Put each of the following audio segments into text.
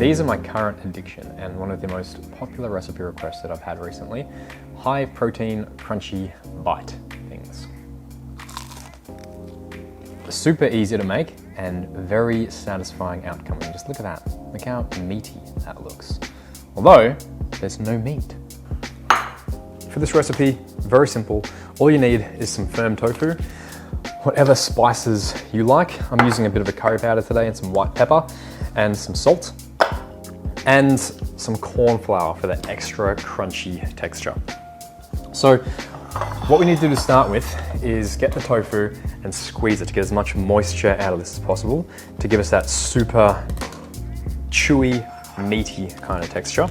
these are my current addiction and one of the most popular recipe requests that I've had recently. High protein, crunchy bite things. Super easy to make and very satisfying outcome. And just look at that. Look how meaty that looks. Although, there's no meat. For this recipe, very simple. All you need is some firm tofu, whatever spices you like. I'm using a bit of a curry powder today and some white pepper and some salt and some corn flour for that extra crunchy texture. So what we need to do to start with is get the tofu and squeeze it to get as much moisture out of this as possible to give us that super chewy, meaty kind of texture.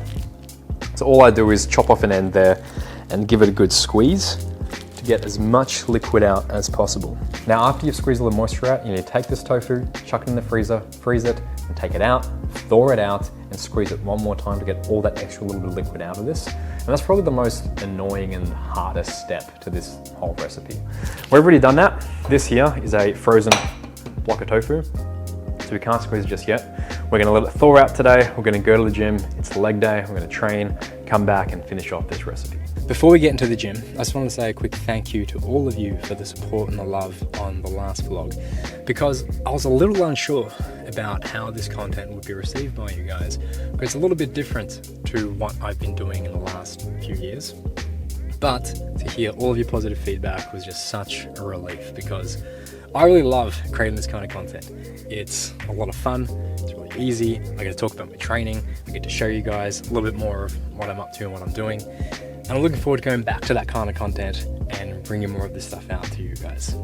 So all I do is chop off an end there and give it a good squeeze to get as much liquid out as possible. Now after you've squeezed all the moisture out, you need to take this tofu, chuck it in the freezer, freeze it, and take it out, thaw it out, and squeeze it one more time to get all that extra little bit of liquid out of this. And that's probably the most annoying and hardest step to this whole recipe. We've already done that. This here is a frozen block of tofu, so we can't squeeze it just yet. We're gonna let it thaw out today. We're gonna go to the gym. It's leg day. We're gonna train, come back and finish off this recipe. Before we get into the gym, I just want to say a quick thank you to all of you for the support and the love on the last vlog, because I was a little unsure about how this content would be received by you guys, because it's a little bit different to what I've been doing in the last few years. But to hear all of your positive feedback was just such a relief, because I really love creating this kind of content. It's a lot of fun, it's really easy. I get to talk about my training, I get to show you guys a little bit more of what I'm up to and what I'm doing. And I'm looking forward to going back to that kind of content and bringing more of this stuff out to you guys.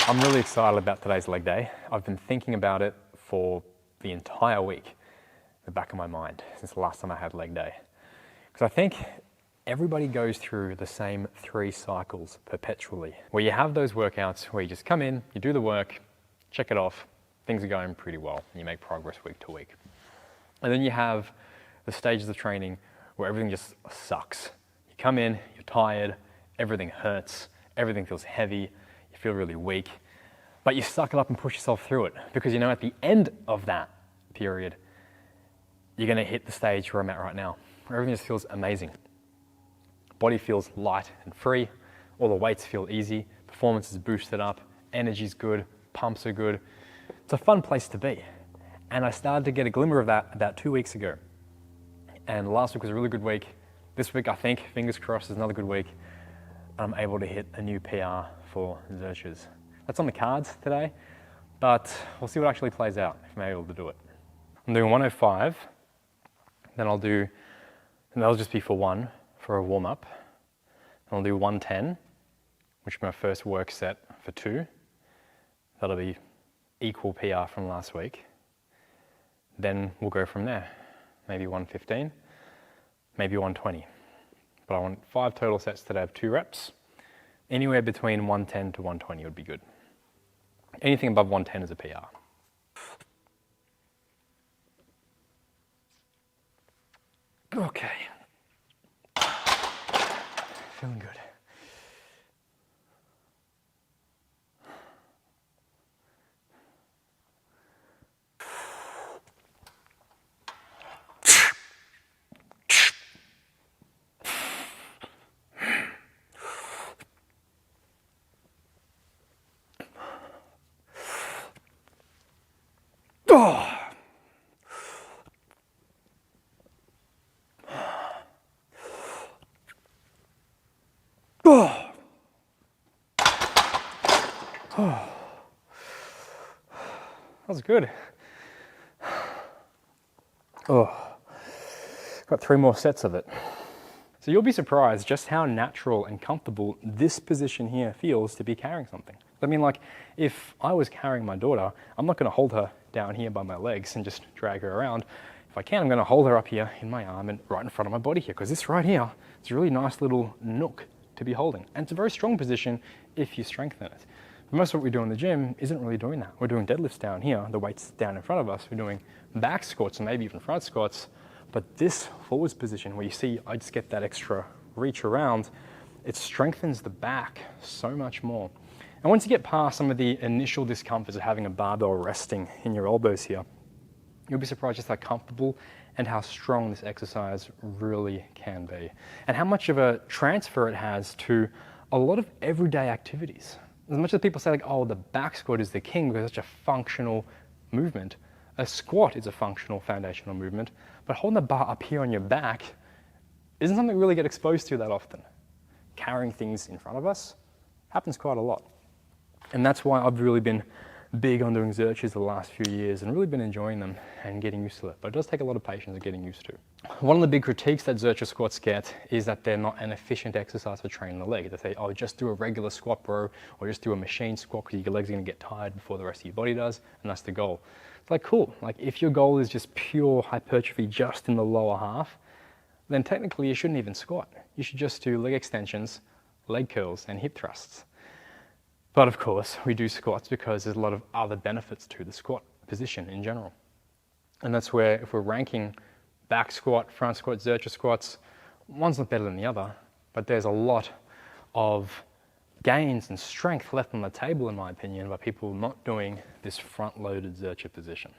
I'm really excited about today's leg day. I've been thinking about it for the entire week, in the back of my mind, since the last time I had leg day. Because I think everybody goes through the same 3 cycles perpetually, where you have those workouts where you just come in, you do the work, check it off, things are going pretty well, and you make progress week to week. And then you have the stages of training where everything just sucks. You come in, you're tired, everything hurts, everything feels heavy, you feel really weak, but you suck it up and push yourself through it, because you know at the end of that period, you're gonna hit the stage where I'm at right now, where everything just feels amazing. Body feels light and free, all the weights feel easy, performance is boosted up, energy's good, pumps are good. It's a fun place to be. And I started to get a glimmer of that about 2 weeks ago. And last week was a really good week. This week, I think, fingers crossed, is another good week. I'm able to hit a new PR for Zercher's. That's on the cards today, but we'll see what actually plays out if I'm able to do it. I'm doing 105, then I'll do, and that'll just be for a warm-up. Then I'll do 110, which is my first work set for 2. That'll be equal PR from last week. Then we'll go from there. Maybe 115, maybe 120. But I want 5 total sets today of 2 reps. Anywhere between 110 to 120 would be good. Anything above 110 is a PR. Okay. Feeling good. Oh. That was good. Oh, got 3 more sets of it. So you'll be surprised just how natural and comfortable this position here feels to be carrying something. I mean, like, if I was carrying my daughter, I'm not gonna hold her down here by my legs and just drag her around. If I can, I'm gonna hold her up here in my arm and right in front of my body here, because this right here is a really nice little nook to be holding. And it's a very strong position if you strengthen it. But most of what we do in the gym isn't really doing that. We're doing deadlifts down here, the weight's down in front of us. We're doing back squats and maybe even front squats. But this forwards position where you see I just get that extra reach around, it strengthens the back so much more. And once you get past some of the initial discomforts of having a barbell resting in your elbows here, you'll be surprised just how comfortable and how strong this exercise really can be. And how much of a transfer it has to a lot of everyday activities. As much as people say like, oh, the back squat is the king because it's such a functional movement, a squat is a functional foundational movement, but holding the bar up here on your back isn't something we really get exposed to that often. Carrying things in front of us happens quite a lot. And that's why I've really been big on doing Zerchers the last few years and really been enjoying them and getting used to it. But it does take a lot of patience and getting used to. One of the big critiques that Zercher squats get is that they're not an efficient exercise for training the leg. They say, oh, just do a regular squat, bro, or just do a machine squat because your legs are gonna get tired before the rest of your body does, and that's the goal. It's like, cool, like if your goal is just pure hypertrophy just in the lower half, then technically you shouldn't even squat. You should just do leg extensions, leg curls, and hip thrusts. But of course, we do squats because there's a lot of other benefits to the squat position in general. And that's where if we're ranking back squat, front squat, Zercher squats, one's not better than the other, but there's a lot of gains and strength left on the table, in my opinion, by people not doing this front-loaded Zercher position.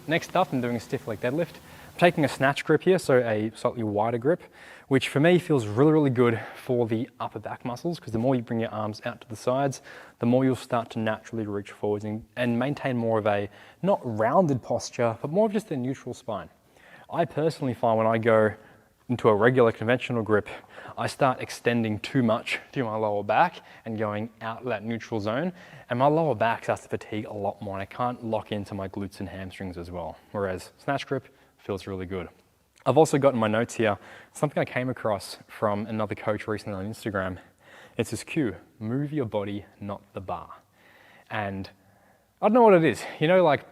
Next up, I'm doing a stiff leg deadlift. I'm taking a snatch grip here, so a slightly wider grip, which for me feels really, really good for the upper back muscles, because the more you bring your arms out to the sides, the more you'll start to naturally reach forwards and maintain more of a, not rounded posture, but more of just a neutral spine. I personally find when I go into a regular conventional grip, I start extending too much through my lower back and going out of that neutral zone, and my lower back starts to fatigue a lot more and I can't lock into my glutes and hamstrings as well, whereas snatch grip feels really good. I've also got in my notes here something I came across from another coach recently on Instagram. It's this cue: move your body, not the bar. And I don't know what it is. You know, like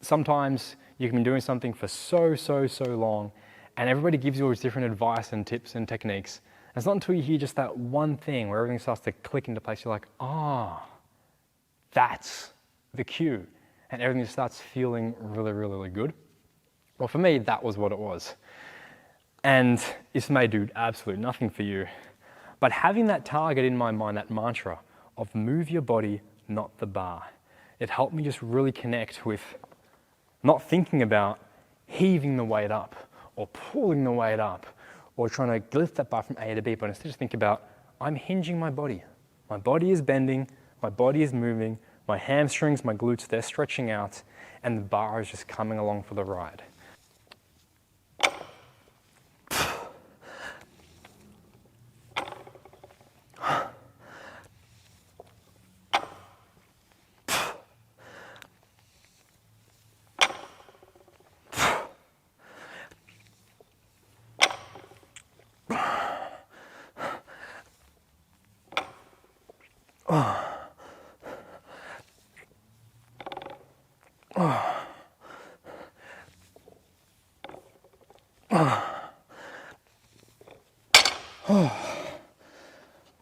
sometimes you can be doing something for so long and everybody gives you all this different advice and tips and techniques. And it's not until you hear just that one thing where everything starts to click into place, you're like, ah, oh, that's the cue. And everything just starts feeling really, really, really good. Well, for me, that was what it was. And this may do absolutely nothing for you, but having that target in my mind, that mantra of move your body, not the bar, it helped me just really connect with not thinking about heaving the weight up or pulling the weight up or trying to lift that bar from A to B, but instead just think about, I'm hinging my body. My body is bending, my body is moving, my hamstrings, my glutes, they're stretching out, and the bar is just coming along for the ride.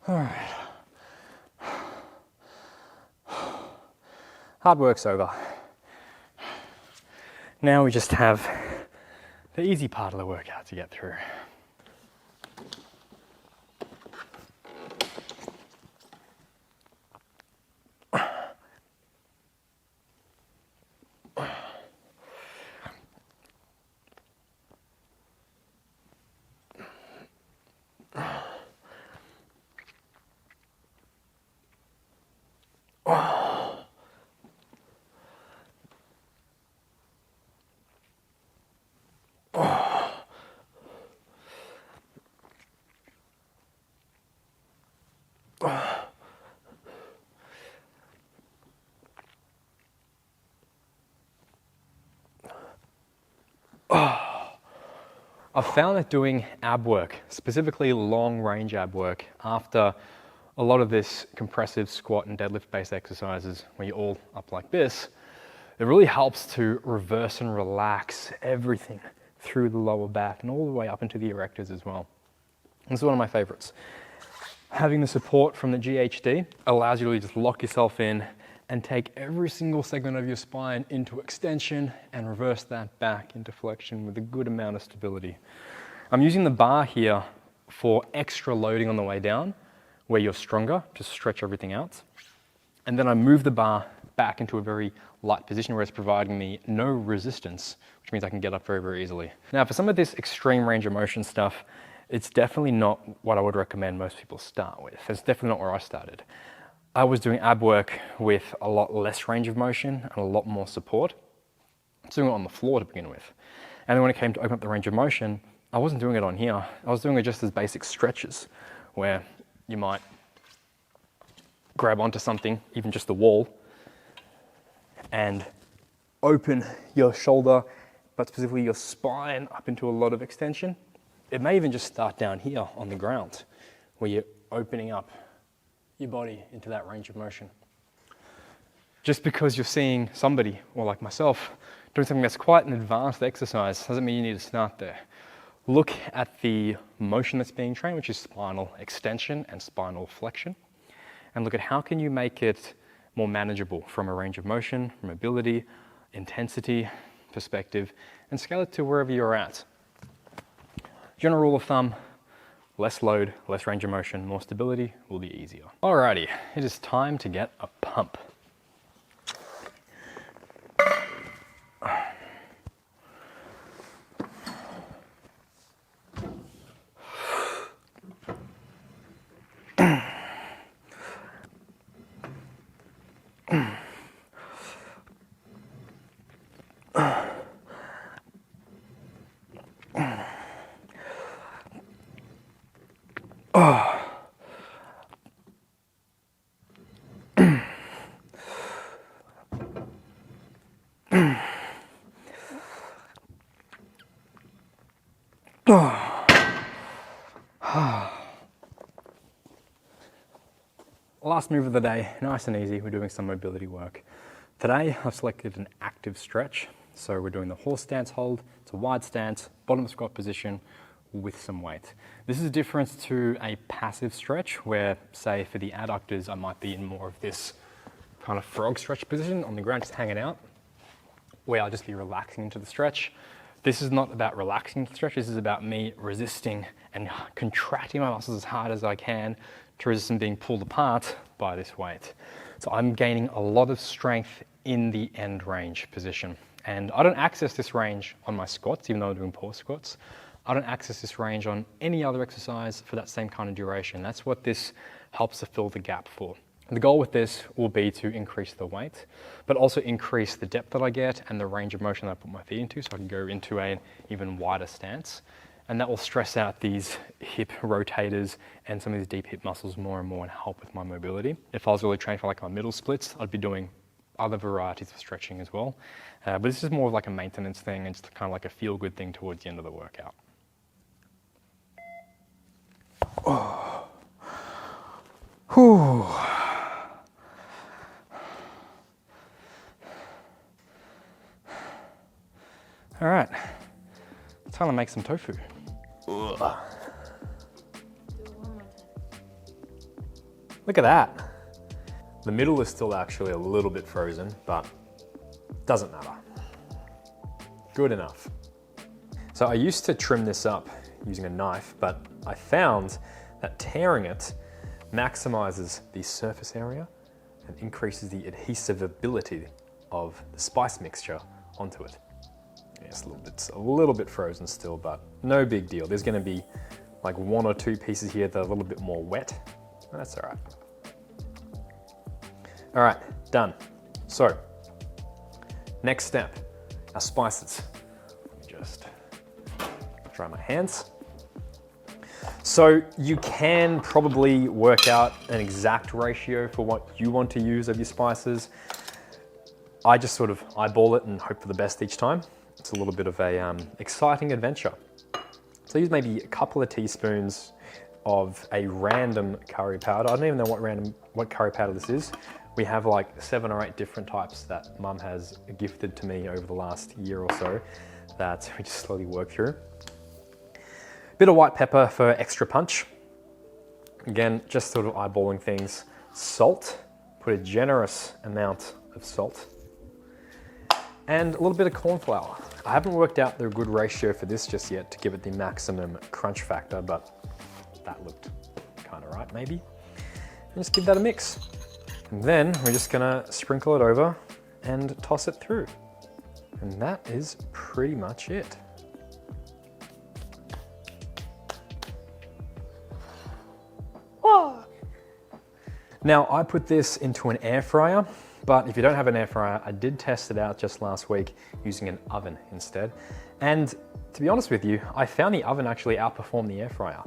All right. Hard work's over. Now we just have the easy part of the workout to get through. I've found that doing ab work, specifically long range ab work, after a lot of this compressive squat and deadlift based exercises where you're all up like this, it really helps to reverse and relax everything through the lower back and all the way up into the erectors as well. This is one of my favorites. Having the support from the GHD allows you to really just lock yourself in and take every single segment of your spine into extension and reverse that back into flexion with a good amount of stability. I'm using the bar here for extra loading on the way down, where you're stronger, to stretch everything out. And then I move the bar back into a very light position where it's providing me no resistance, which means I can get up very, very easily. Now, for some of this extreme range of motion stuff, it's definitely not what I would recommend most people start with. It's definitely not where I started. I was doing ab work with a lot less range of motion and a lot more support. I was doing it on the floor to begin with. And then when it came to open up the range of motion, I wasn't doing it on here. I was doing it just as basic stretches, where you might grab onto something, even just the wall, and open your shoulder, but specifically your spine up into a lot of extension. It may even just start down here on the ground, where you're opening up your body into that range of motion. Just because you're seeing somebody, or like myself, doing something that's quite an advanced exercise doesn't mean you need to start there. Look at the motion that's being trained, which is spinal extension and spinal flexion, and look at how can you make it more manageable from a range of motion, mobility, intensity perspective, and scale it to wherever you're at. General rule of thumb, less load, less range of motion, more stability will be easier. Alrighty, it is time to get a pump. Last move of the day, nice and easy, we're doing some mobility work. Today I've selected an active stretch, so we're doing the horse stance hold. It's a wide stance, bottom squat position with some weight. This is a difference to a passive stretch where, say for the adductors, I might be in more of this kind of frog stretch position on the ground, just hanging out, where I'll just be relaxing into the stretch. This is not about relaxing the stretch, this is about me resisting and contracting my muscles as hard as I can to resist them being pulled apart by this weight. So I'm gaining a lot of strength in the end range position. And I don't access this range on my squats, even though I'm doing pause squats. I don't access this range on any other exercise for that same kind of duration. That's what this helps to fill the gap for. The goal with this will be to increase the weight, but also increase the depth that I get and the range of motion that I put my feet into, so I can go into an even wider stance. And that will stress out these hip rotators and some of these deep hip muscles more and more and help with my mobility. If I was really trained for like my middle splits, I'd be doing other varieties of stretching as well. But this is more of like a maintenance thing, and it's kind of like a feel-good thing towards the end of the workout. Oh. Whew. All right, time to make some tofu. Ugh. Look at that. The middle is still actually a little bit frozen, but doesn't matter. Good enough. So I used to trim this up using a knife, but I found that tearing it maximizes the surface area and increases the adhesive ability of the spice mixture onto it. It's a little bit frozen still, but no big deal. There's gonna be like one or two pieces here that are a little bit more wet. That's all right. All right, done. So, next step, our spices. Let me just dry my hands. So you can probably work out an exact ratio for what you want to use of your spices. I just sort of eyeball it and hope for the best each time. It's a little bit of a exciting adventure. So I use maybe a couple of teaspoons of a random curry powder. I don't even know what curry powder this is. We have like 7 or 8 different types that Mum has gifted to me over the last year or so that we just slowly work through. Bit of white pepper for extra punch. Again, just sort of eyeballing things. Salt, put a generous amount of salt. And a little bit of corn flour. I haven't worked out the good ratio for this just yet to give it the maximum crunch factor, but that looked kind of right maybe. And just give that a mix. And then we're just gonna sprinkle it over and toss it through. And that is pretty much it. Now I put this into an air fryer, but if you don't have an air fryer, I did test it out just last week using an oven instead. And to be honest with you, I found the oven actually outperformed the air fryer.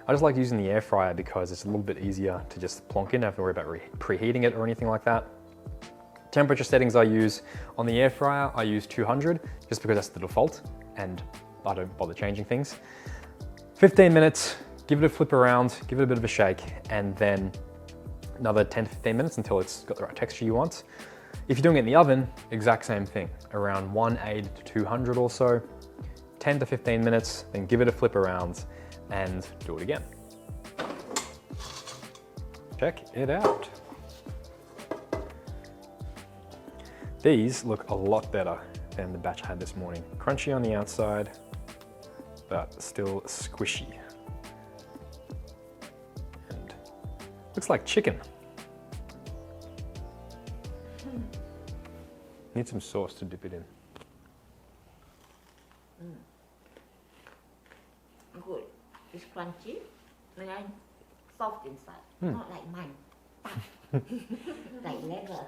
I just like using the air fryer because it's a little bit easier to just plonk in, I don't have to worry about preheating it or anything like that. Temperature settings I use on the air fryer, I use 200 just because that's the default and I don't bother changing things. 15 minutes, give it a flip around, give it a bit of a shake, and then another 10 to 15 minutes until it's got the right texture you want. If you're doing it in the oven, exact same thing, around 180 to 200 or so, 10 to 15 minutes, then give it a flip around and do it again. Check it out. These look a lot better than the batch I had this morning. Crunchy on the outside, but still squishy. And looks like chicken. Need some sauce to dip it in. Good. It's crunchy and then soft inside. Not like mine. Like leather.